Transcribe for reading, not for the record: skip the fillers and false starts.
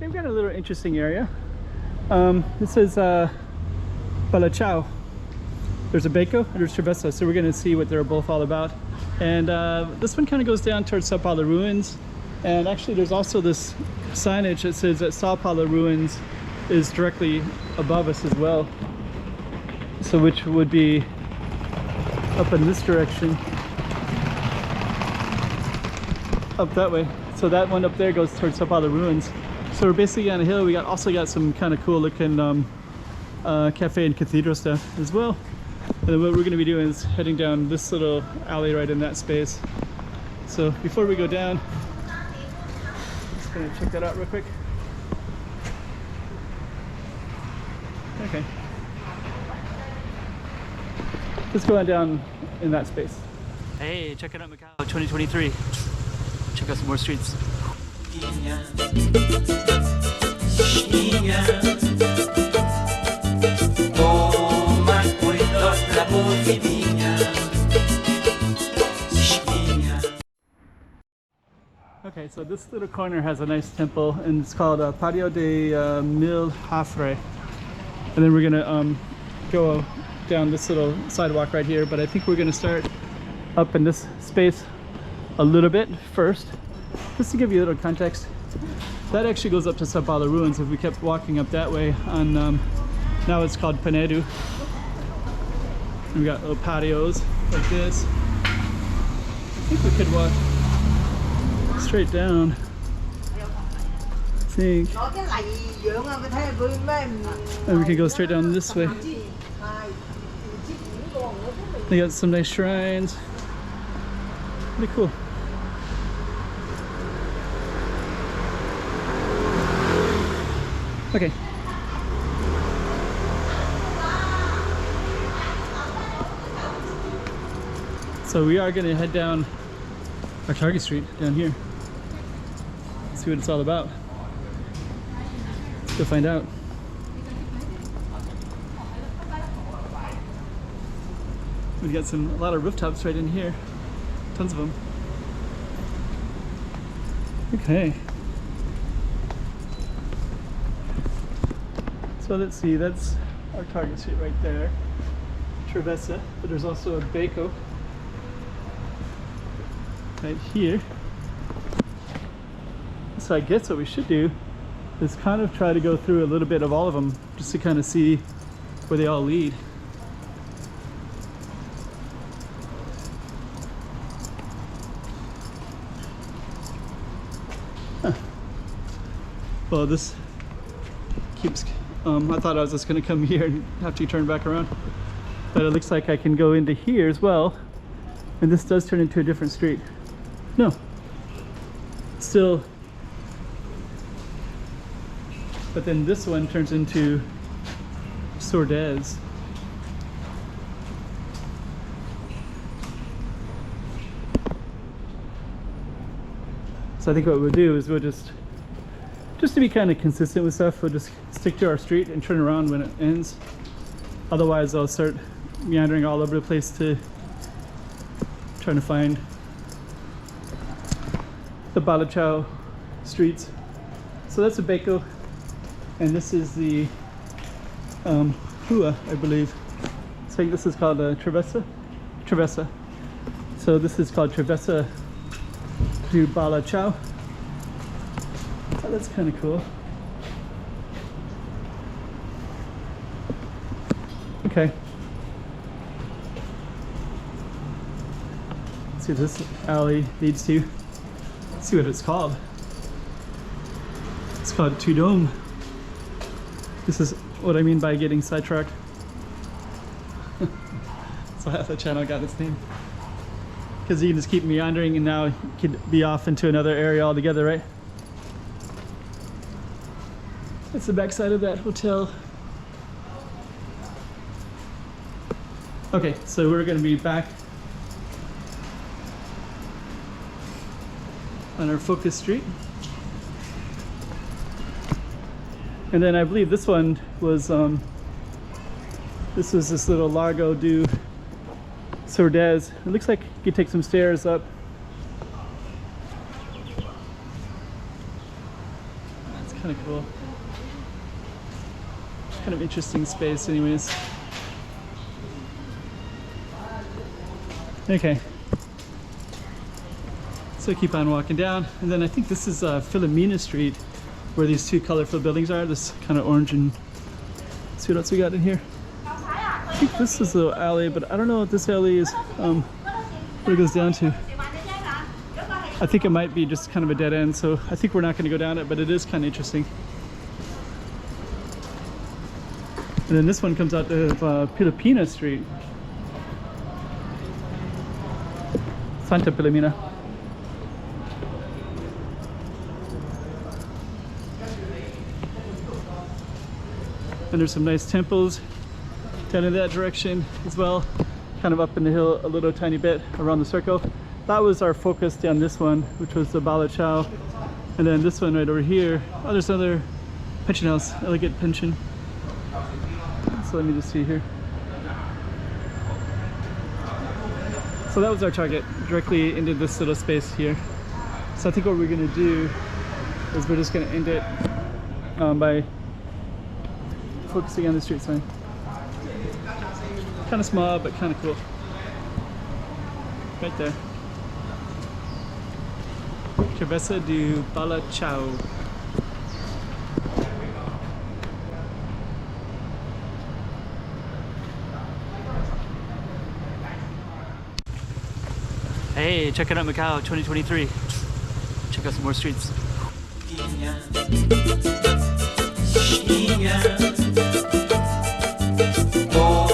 Okay, we've got a little interesting area. This is Balachao. There's a Beco and there's Travessa, so we're going to see what they're both all about. And this one kind of goes down towards Sao Paulo ruins. And actually there's also this signage that says that Sao Paulo ruins is directly above us as well. So which would be up in this direction. Up that way. So that one up there goes towards Sao Paulo ruins. So we're basically on a hill. We also got some kind of cool looking cafe and cathedral stuff as well. And then what we're going to be doing is heading down this little alley right in that space. So before we go down, just going to check that out real quick. Okay. Let's go on down in that space. Hey, check it out, Macau 2023. Check out some more streets. Okay, so this little corner has a nice temple, and it's called Patio de Mil Hafre. And then we're gonna go down this little sidewalk right here, but I think we're gonna start up in this space a little bit first, just to give you a little context. That actually goes up to Sao Paulo ruins. If we kept walking up that way on now it's called Penedo. We got little patios like this. I think we could walk straight down. I think. And we could go straight down this way. They got some nice shrines. Pretty cool. Okay. So we are going to head down our Target Street down here. See what it's all about. Let's go find out. We got a lot of rooftops right in here. Tons of them. Okay. So let's see, that's our Target Street right there. Travessa, but there's also a Beco right here. So I guess what we should do is kind of try to go through a little bit of all of them just to kind of see where they all lead. Huh. Well, this keeps I thought I was just going to come here and have to turn back around, but it looks like I can go into here as well, and this does turn into a different street. No, still, but then this one turns into Soulbrigada. So I think what we'll do is we'll just to be kind of consistent with stuff, we'll just stick to our street and turn around when it ends. Otherwise I'll start meandering all over the place to trying to find the Balachao streets. So that's a Beco, and this is the Hua, I believe. So this is called Travessa. Travessa. So this is called Travessa to Balachao. Oh, that's kind of cool. Okay. Let's see what this alley leads to. Let's see what it's called. It's called Tudome. This is what I mean by getting sidetracked. So how the channel got its name. Because you can just keep meandering and now you could be off into another area altogether, right? That's the backside of that hotel. Okay, so we're going to be back on our focus street. And then I believe this one was, this was this little Largo do Soulbrigada. It looks like you could take some stairs up. That's kind of cool. Kind of interesting space anyways. Okay. So keep on walking down, and then I think this is Filomena Street, where these two colorful buildings are. This kind of orange and... Let's see what else we got in here. I think this is the alley, but I don't know what this alley is, where it goes down to. I think it might be just kind of a dead end, so I think we're not going to go down it, but it is kind of interesting. And then this one comes out of Filomena Street. Santa Filomena. And there's some nice temples down in that direction as well, kind of up in the hill a little tiny bit around the circle. That was our focus down this one, which was the Balachao. And then this one right over here, oh, there's another pension house, elegant pension. So let me just see here. So that was our target, directly into this little space here. So I think what we're gonna do is we're just gonna end it by focusing on the street sign. Kind of small, but kind of cool. Right there. Travessa do Balachao. Hey, check it out, Macau 2023. Check out some more streets. Oh.